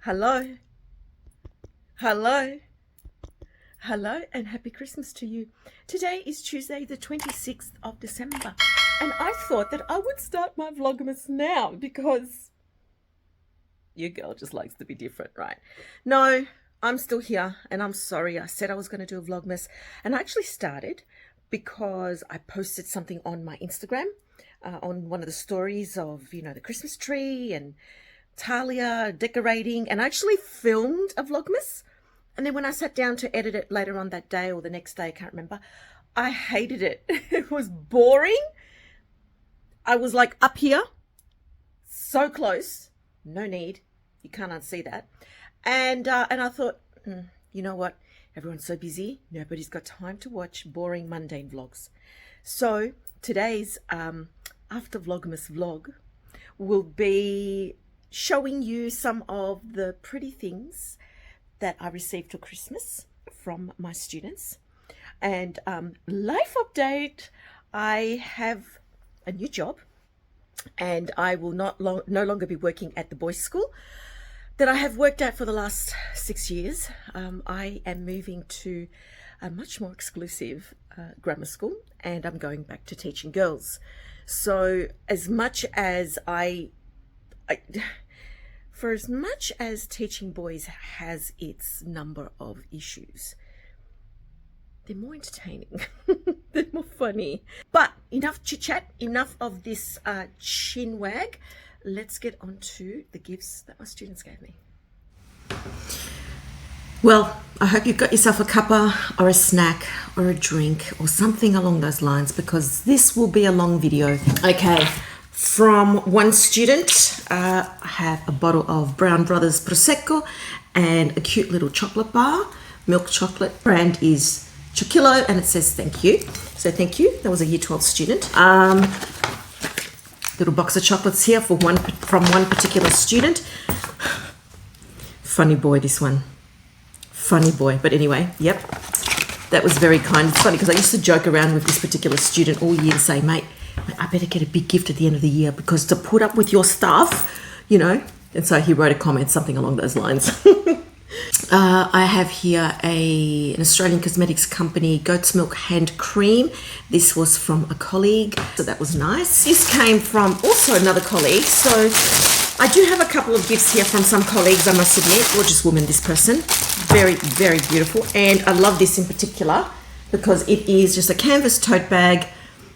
Hello, hello, hello, and happy Christmas to you. Today is Tuesday, the 26th of December, and I thought that I would start my Vlogmas now because your girl just likes to be different, right? No, I'm still here, and I'm sorry. I said I was going to do a Vlogmas, and I actually started because I posted something on my Instagram, on one of the stories of, the Christmas tree and Talia decorating, and I actually filmed a Vlogmas. And then when I sat down to edit it later on that day or the next day, I can't remember, I hated it. It was boring. I was like up here, so close, no need. You can't unsee that. And I thought, you know what? Everyone's so busy. Nobody's got time to watch boring, mundane vlogs. So today's after Vlogmas vlog will be showing you some of the pretty things that I received for Christmas from my students. And life update, I have a new job and I will no longer be working at the boys' school that I have worked at for the last 6 years. I am moving to a much more exclusive grammar school, and I'm going back to teaching girls. So as much as for as much as teaching boys has its number of issues, they're more entertaining. They're more funny. But enough chit chat, enough of this chin wag. Let's get on to the gifts that my students gave me. Well, I hope you've got yourself a cuppa or a snack or a drink or something along those lines, because this will be a long video. Okay, from one student, I have a bottle of Brown Brothers Prosecco and a cute little chocolate bar, milk chocolate. Brand is Chocillo, and it says thank you. So thank you. That was a year 12 student. Little box of chocolates here from one particular student. Funny boy, this one. Funny boy. But anyway, yep. That was very kind. It's funny because I used to joke around with this particular student all year and say, mate, I better get a big gift at the end of the year because to put up with your stuff, And so he wrote a comment, something along those lines. I have here an Australian cosmetics company goat's milk hand cream. This was from a colleague, so that was nice. This came from also another colleague. So I do have a couple of gifts here from some colleagues, I must admit. Gorgeous woman, this person. Very, very beautiful. And I love this in particular because it is just a canvas tote bag.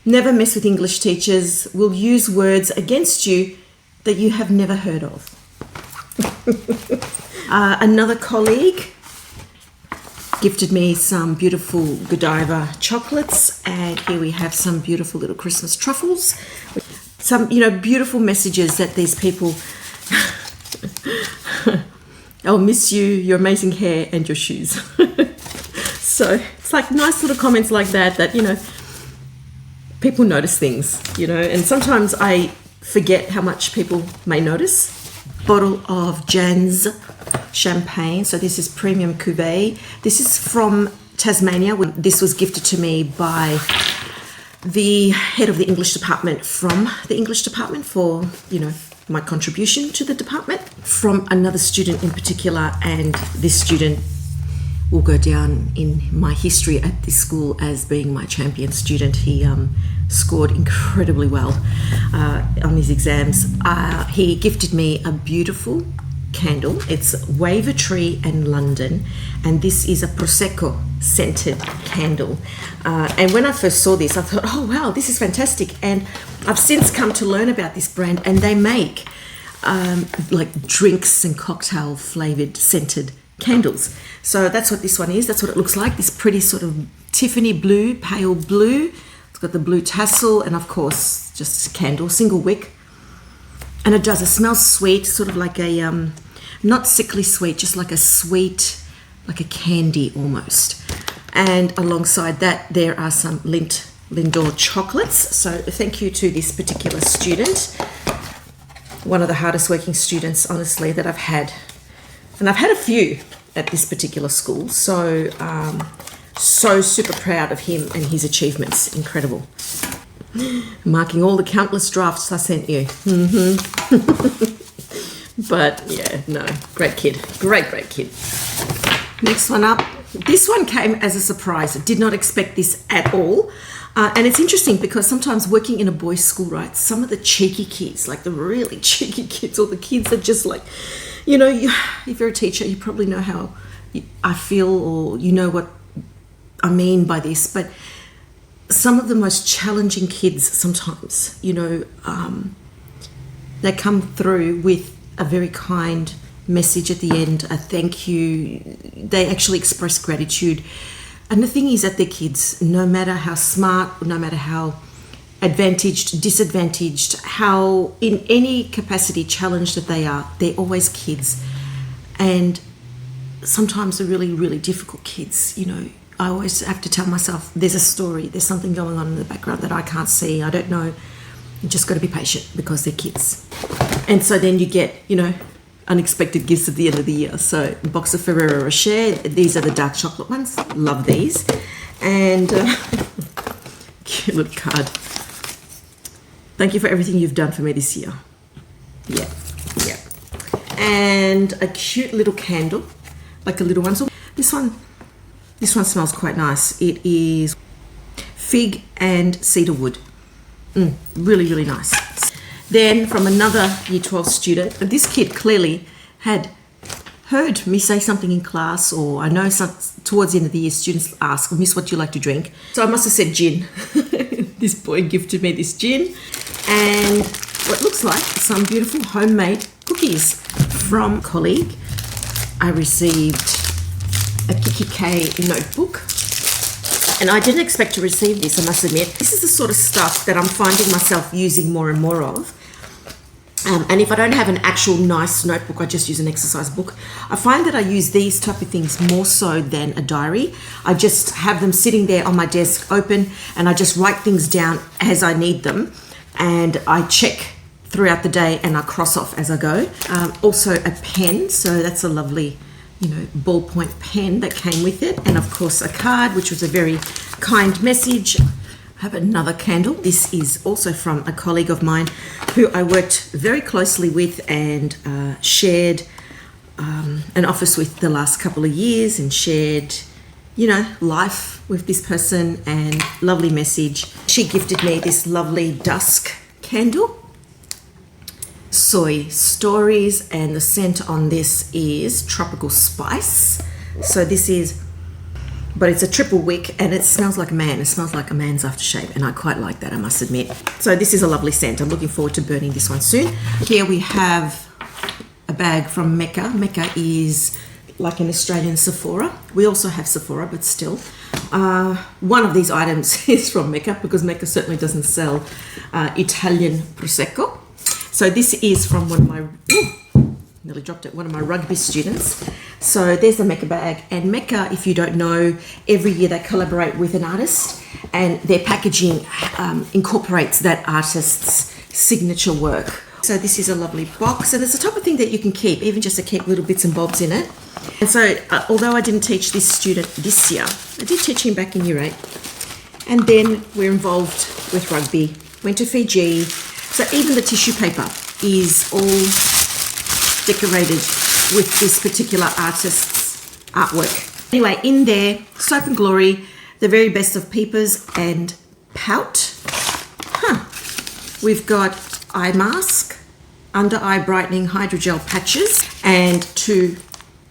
Never mess with English teachers. Will use words against you that you have never heard of. Another colleague gifted me some beautiful Godiva chocolates, and here we have some beautiful little Christmas truffles. Some, beautiful messages that these people, I'll miss you, your amazing hair and your shoes. So it's like nice little comments like that, people notice things, and sometimes I forget how much people may notice. Bottle of Jan's champagne. So this is premium cuvee. This is from Tasmania. This was gifted to me by the head of the English department from the English department for, my contribution to the department, from another student in particular. And this student will go down in my history at this school as being my champion student. He scored incredibly well on his exams. He gifted me a beautiful candle. It's Wavertree and London, and this is a Prosecco scented candle. And when I first saw this, I thought, oh wow, this is fantastic. And I've since come to learn about this brand, and they make like drinks and cocktail flavored scented candles. So that's what this one is. That's what it looks like. This pretty sort of Tiffany blue, pale blue. It's got the blue tassel, and of course just a candle, single wick. And it smells sweet, sort of like a not sickly sweet, just like a sweet, like a candy almost. And alongside that there are some Lindor chocolates. So thank you to this particular student, one of the hardest working students honestly that I've had. And I've had a few at this particular school, so super proud of him and his achievements. Incredible. Marking all the countless drafts I sent you. But yeah, no, great kid. Great kid. Next one up. This one came as a surprise. I did not expect this at all. And it's interesting because sometimes working in a boys' school, right, some of the cheeky kids, like the really cheeky kids, or the kids that just like, you know, if you're a teacher, you probably know how I feel, or you know what I mean by this. But some of the most challenging kids sometimes, you know, they come through with a very kind message at the end, a thank you. They actually express gratitude. And the thing is that they're kids, no matter how smart, no matter how advantaged, disadvantaged, how in any capacity challenged that they are, they're always kids. And sometimes they're really, really difficult kids. You know, I always have to tell myself there's a story, there's something going on in the background that I can't see, I don't know. You just got to be patient because they're kids. And so then you get, you know, unexpected gifts at the end of the year. So a box of Ferrero Rocher. These are the dark chocolate ones. Love these. And cute little card. Thank you for everything you've done for me this year. Yeah. And a cute little candle, like a little one. So this one smells quite nice. It is fig and cedar wood. Really, really nice. Then from another Year 12 student, this kid clearly had heard me say something in class, or I know towards the end of the year students ask, Miss, what do you like to drink? So I must have said gin. This boy gifted me this gin and what looks like some beautiful homemade cookies from a colleague. I received a Kiki K notebook. And I didn't expect to receive this, I must admit. This is the sort of stuff that I'm finding myself using more and more of. And if I don't have an actual nice notebook, I just use an exercise book. I find that I use these type of things more so than a diary. I just have them sitting there on my desk open, and I just write things down as I need them. And I check throughout the day and I cross off as I go. Also a pen, so that's a lovely, you know, ballpoint pen that came with it. And of course a card, which was a very kind message. I have another candle. This is also from a colleague of mine who I worked very closely with and shared an office with the last couple of years, and shared, you know, life with this person, and lovely message. She gifted me this lovely dusk candle. Soy Stories, and the scent on this is tropical spice. So this is, but it's a triple wick and it smells like a man. It smells like a man's aftershave, and I quite like that, I must admit. So this is a lovely scent. I'm looking forward to burning this one soon. Here we have a bag from Mecca. Mecca is like an Australian Sephora. We also have Sephora, but still. One of these items is from Mecca, because Mecca certainly doesn't sell Italian Prosecco. So this is from one of my, nearly dropped it, one of my rugby students. So there's the Mecca bag. And Mecca, if you don't know, every year they collaborate with an artist, and their packaging incorporates that artist's signature work. So this is a lovely box, and it's the type of thing that you can keep, even just to keep little bits and bobs in it. And so although I didn't teach this student this year, I did teach him back in year 8. And then we're involved with rugby, went to Fiji. So even the tissue paper is all decorated with this particular artist's artwork. Anyway, in there, Soap and Glory, the very best of peepers and pout. We've got eye mask, under eye brightening hydrogel patches, and 2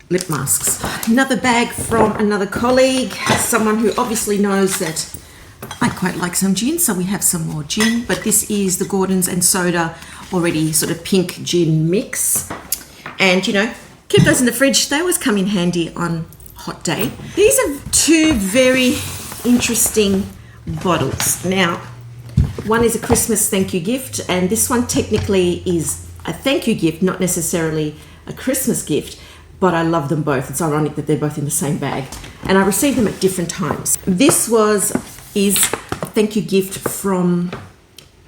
lip masks. Another bag from another colleague, someone who obviously knows that I quite like some gin, so we have some more gin. But this is the Gordon's and Soda already sort of pink gin mix. And, you know, keep those in the fridge. They always come in handy on hot day. These are 2 very interesting bottles. Now, one is a Christmas thank you gift, and this one technically is a thank you gift, not necessarily a Christmas gift, but I love them both. It's ironic that they're both in the same bag, and I received them at different times. This is a thank you gift from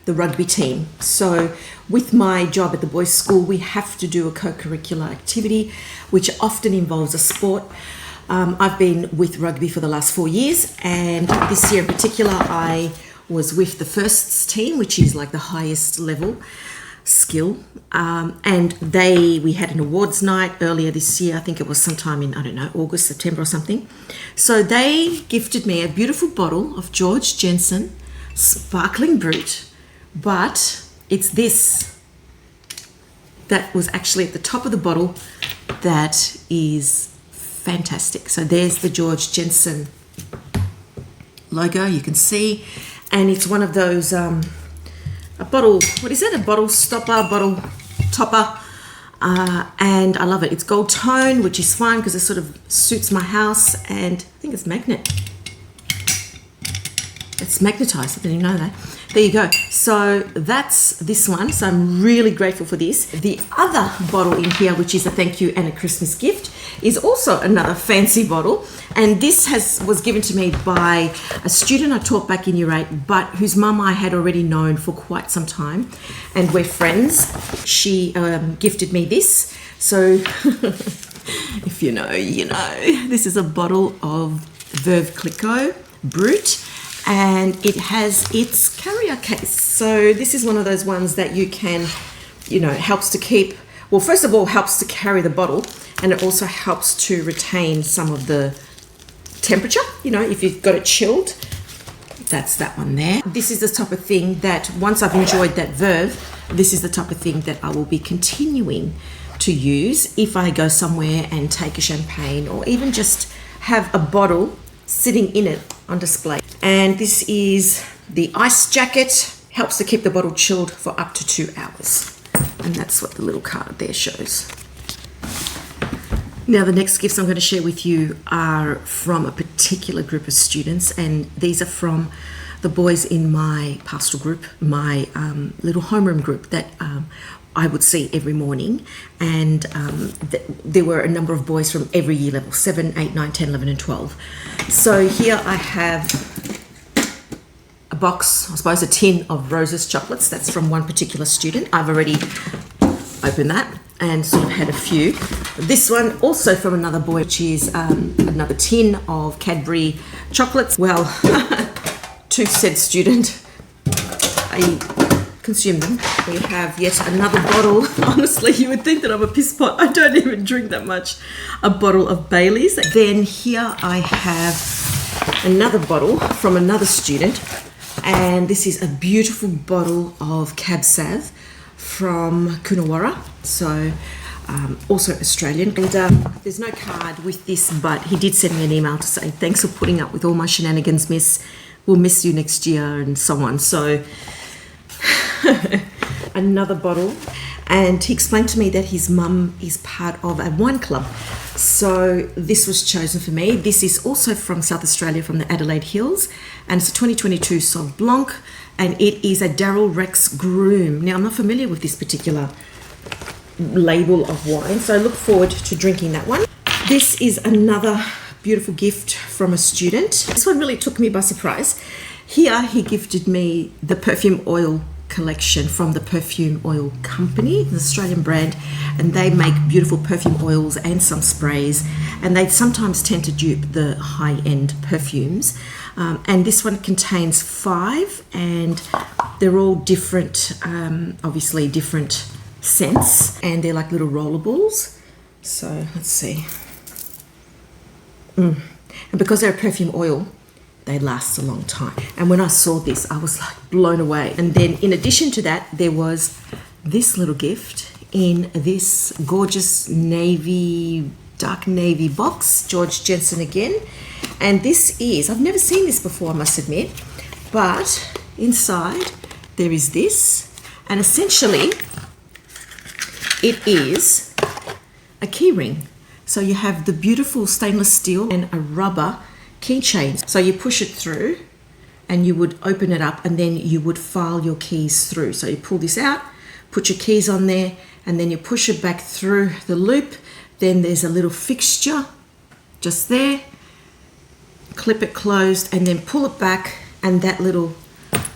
the rugby team. So with my job at the boys' school, we have to do a co-curricular activity, which often involves a sport. I've been with rugby for the last 4 years, and this year in particular, I was with the firsts team, which is like the highest level. skill. And we had an awards night earlier this year. I think it was sometime in, I don't know, August, September or something. So they gifted me a beautiful bottle of George Jensen Sparkling Brut, but it's this that was actually at the top of the bottle that is fantastic. So there's the George Jensen logo, you can see, and it's one of those a bottle, what is it, a bottle stopper, bottle topper, and I love it. It's gold tone, which is fine because it sort of suits my house, and I think it's it's magnetized. I didn't know that. There you go. So that's this one. So I'm really grateful for this. The other bottle in here, which is a thank you and a Christmas gift, is also another fancy bottle. And this was given to me by a student I taught back in Year 8, but whose mum I had already known for quite some time. And we're friends. She gifted me this. So if you know, you know. This is a bottle of Veuve Clicquot Brut. And it has its carrier case. So this is one of those ones that you can, you know, helps to keep, well, first of all, helps to carry the bottle, and it also helps to retain some of the temperature, you know, if you've got it chilled. That's that one there. This is the type of thing that once I've enjoyed that Veuve, this is the type of thing that I will be continuing to use if I go somewhere and take a champagne, or even just have a bottle sitting in it on display. And this is the ice jacket, helps to keep the bottle chilled for up to 2 hours. And that's what the little card there shows. Now the next gifts I'm going to share with you are from a particular group of students, and these are from the boys in my pastoral group, my little homeroom group that I would see every morning. And there were a number of boys from every year level, 7, 8, 9, 10, 11 and 12. So here I have a box, I suppose a tin of Rose's chocolates. That's from one particular student. I've already opened that and sort of had a few. This one also from another boy, which is another tin of Cadbury chocolates. Well, to said student, I consume them. We have yet another bottle. Honestly, you would think that I'm a piss pot. I don't even drink that much. A bottle of Bailey's. Then here I have another bottle from another student, and this is a beautiful bottle of Cab Sav from Coonawarra, so also Australian. And there's no card with this, but he did send me an email to say thanks for putting up with all my shenanigans, miss. We'll miss you next year, and so on. So another bottle. And he explained to me that his mum is part of a wine club, so this was chosen for me. This is also from South Australia, from the Adelaide Hills, and it's a 2022 Sauv Blanc, and it is a Daryl Rex Groom. Now I'm not familiar with this particular label of wine, so I look forward to drinking that one. This is another beautiful gift from a student. This one really took me by surprise. Here he gifted me the perfume oil collection from the Perfume Oil Company, the Australian brand, and they make beautiful perfume oils and some sprays, and they sometimes tend to dupe the high-end perfumes. And this one contains 5, and they're all different, obviously different scents, and they're like little rollables. So let's see. And because they're a perfume oil, they last a long time. And when I saw this, I was like blown away. And then in addition to that, there was this little gift in this gorgeous navy, dark navy box, George Jensen again. And this is, I've never seen this before, I must admit, but inside there is this, and essentially it is a key ring. So you have the beautiful stainless steel and a rubber keychain. So you push it through and you would open it up, and then you would file your keys through. So you pull this out, put your keys on there, and then you push it back through the loop. Then there's a little fixture just there. Clip it closed and then pull it back, and that little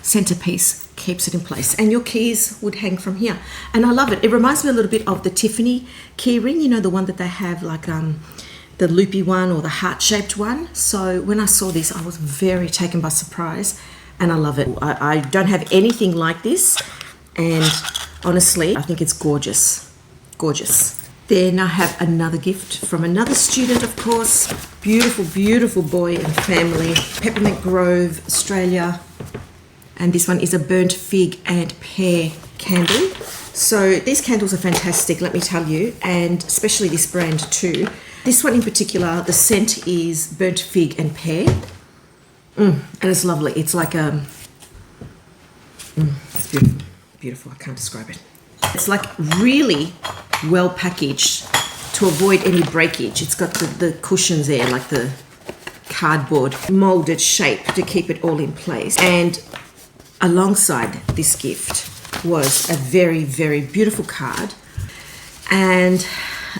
centerpiece keeps it in place, and your keys would hang from here. And I love it. It reminds me a little bit of the Tiffany key ring, you know, the one that they have, like the loopy one or the heart-shaped one. So when I saw this, I was very taken by surprise, and I love it. I don't have anything like this, and Honestly, I think it's gorgeous. Gorgeous. Then I have another gift from another student, of course. Beautiful, beautiful boy and family. Peppermint Grove, Australia. And this one is a burnt fig and pear candle. So these candles are fantastic, let me tell you, and especially this brand too. This one in particular, the scent is burnt fig and pear. And it's lovely. It's like it's beautiful. Beautiful, I can't describe it. It's like really well packaged to avoid any breakage. It's got the cushions there, like the cardboard molded shape to keep it all in place. And alongside this gift was a very, very beautiful card and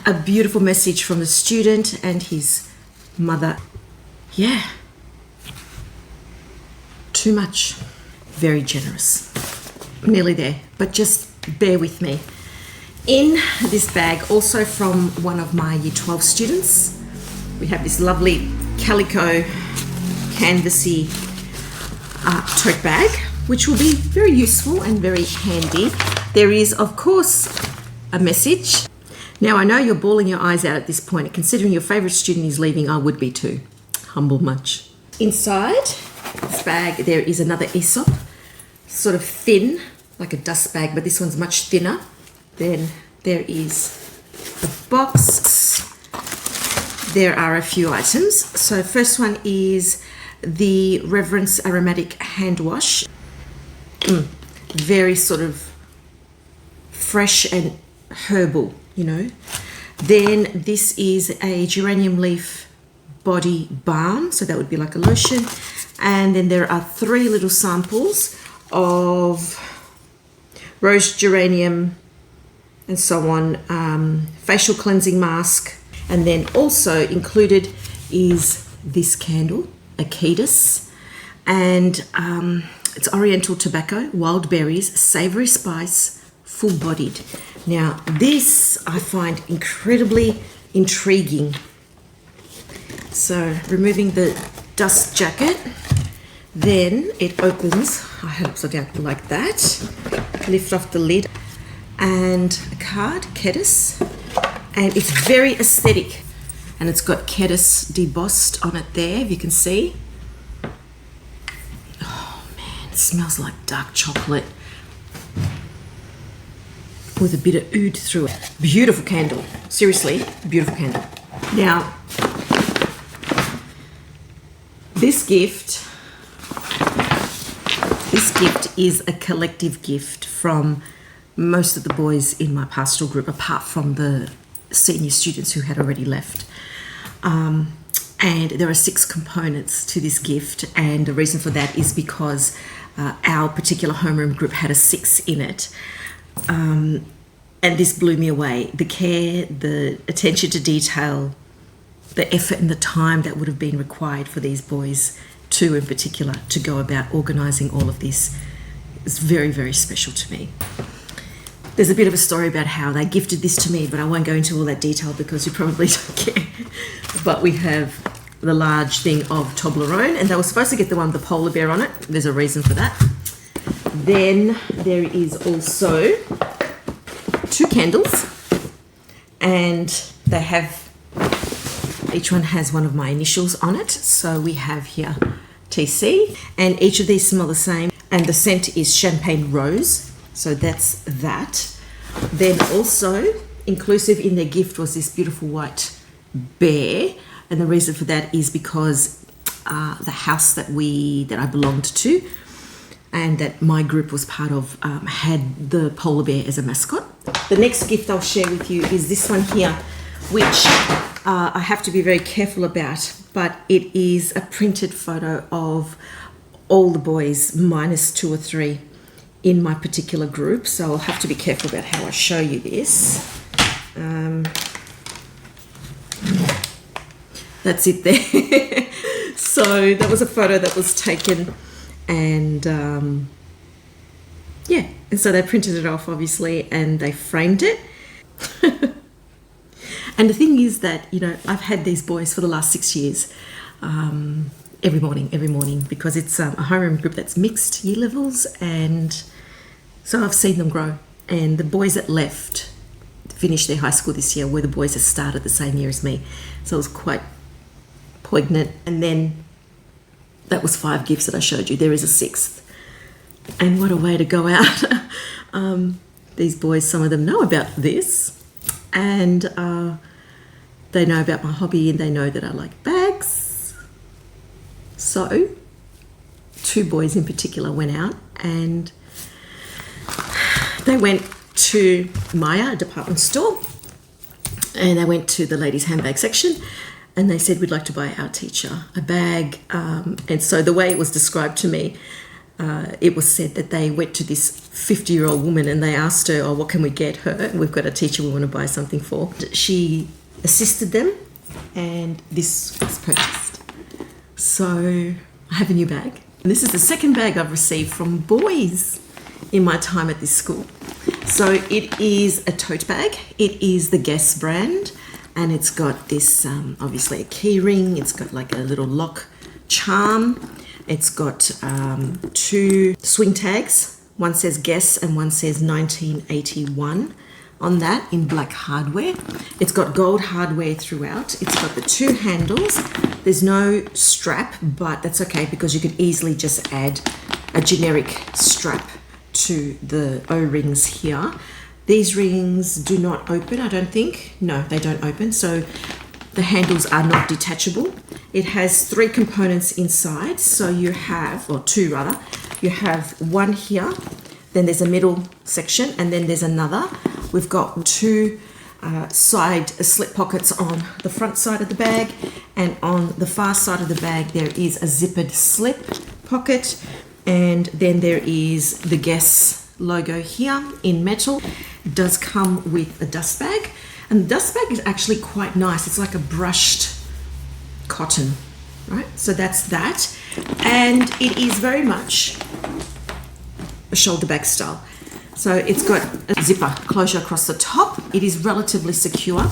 a beautiful message from the student and his mother. Yeah, too much. Very generous. Nearly there, but just bear with me. In this bag, also from one of my Year 12 students, we have this lovely calico canvasy tote bag, which will be very useful and very handy. There is, of course, a message. Now, I know you're bawling your eyes out at this point. Considering your favourite student is leaving, I would be too. Humble much. Inside this bag, there is another Aesop, sort of thin, like a dust bag, but this one's much thinner. Then there is a box. There are a few items. So first one is the Reverence Aromatic Hand Wash. Very sort of fresh and herbal, you know. Then this is a geranium leaf body balm, so that would be like a lotion. And then there are 3 little samples of rose geranium and so on, facial cleansing mask. And then also included is this candle, Akitas, and it's oriental tobacco, wild berries, savory spice, full-bodied. Now this I find incredibly intriguing. So removing the dust jacket, then it opens, I hope upside down like that, lift off the lid, and a card, Kedis, and it's very aesthetic, and it's got Kedis debossed on it there, if you can see. Oh man, it smells like dark chocolate with a bit of oud through it. Beautiful candle, seriously, beautiful candle. Now, this gift is a collective gift from most of the boys in my pastoral group, apart from the senior students who had already left. And there are 6 components to this gift, and the reason for that is because our particular homeroom group had a 6 in it. And this blew me away. The care, the attention to detail, the effort and the time that would have been required for these boys, 2 in particular, to go about organising all of this is very, very special to me. There's a bit of a story about how they gifted this to me, but I won't go into all that detail because you probably don't care. But we have the large thing of Toblerone, and they were supposed to get the one with the polar bear on it. There's a reason for that. Then there is also 2 candles, and they have, each one has one of my initials on it. So we have here TC, and each of these smell the same, and the scent is champagne rose. So that's that. Then also inclusive in their gift was this beautiful white bear, and the reason for that is because the house that I belonged to and that my group was part of had the polar bear as a mascot. The next gift I'll share with you is this one here, which I have to be very careful about, but it is a printed photo of all the boys minus 2 or 3 in my particular group, so I'll have to be careful about how I show you this. That's it there. So that was a photo that was taken, and yeah, and so they printed it off obviously and they framed it. And the thing is that, you know, I've had these boys for the last 6 years, every morning, because it's a homeroom group that's mixed year levels, and so I've seen them grow. And the boys that left, finished their high school this year, were the boys that started the same year as me. So it was quite poignant. And then that was 5 gifts that I showed you. There is a 6th. And what a way to go out. These boys, some of them know about this, and they know about my hobby, and they know that I like bags. So 2 boys in particular went out, and they went to Maya, a department store, and they went to the ladies' handbag section, and they said, we'd like to buy our teacher a bag. And so the way it was described to me, it was said that they went to this 50-year-old woman and they asked her, oh, what can we get her? We've got a teacher we want to buy something for. She assisted them, and this was purchased. So I have a new bag. And this is the 2nd bag I've received from boys in my time at this school. So it is a tote bag. It is the Guess brand, and it's got this, obviously a key ring. It's got like a little lock charm. It's got 2 swing tags. One says Guess and one says 1981 on that in black hardware. It's got gold hardware throughout. It's got the 2 handles. There's no strap, but that's okay because you could easily just add a generic strap to the O-rings here. These rings do not open, I don't think. No, they don't open. So the handles are not detachable. It has 3 components inside. So you have, or 2 rather, you have one here, then there's a middle section, and then there's another. We've got 2 side slip pockets on the front side of the bag, and on the far side of the bag there is a zippered slip pocket, and then there is the Guess logo here in metal. It does come with a dust bag, and the dust bag is actually quite nice. It's like a brushed cotton, right? So that's that, and it is very much a shoulder bag style. So it's got a zipper closure across the top. It is relatively secure.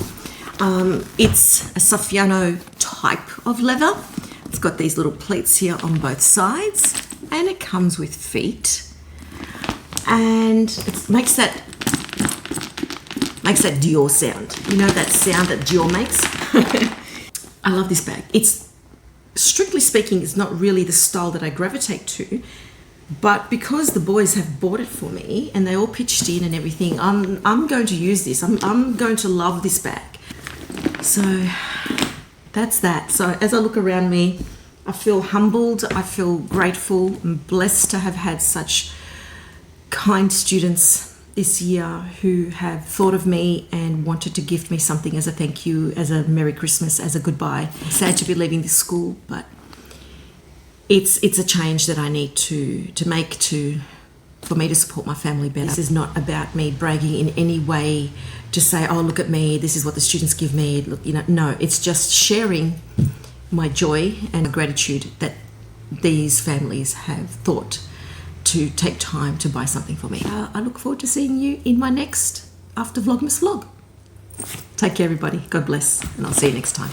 It's a Saffiano type of leather. It's got these little pleats here on both sides, and it comes with feet, and it makes that Dior sound. You know that sound that Dior makes? I love this bag. It's, strictly speaking, it's not really the style that I gravitate to, but because the boys have bought it for me and they all pitched in and everything, I'm going to use this. I'm going to love this bag. So that's that. So as I look around me, I feel humbled, I feel grateful, I'm blessed to have had such kind students this year who have thought of me and wanted to gift me something as a thank you, as a Merry Christmas, as a goodbye. I'm sad to be leaving this school, but it's a change that I need to make for me to support my family better. This is not about me bragging in any way to say, oh, look at me, this is what the students give me. Look, you know, no, it's just sharing my joy and gratitude that these families have thought to take time to buy something for me. I look forward to seeing you in my next After Vlogmas vlog. Take care, everybody. God bless, and I'll see you next time.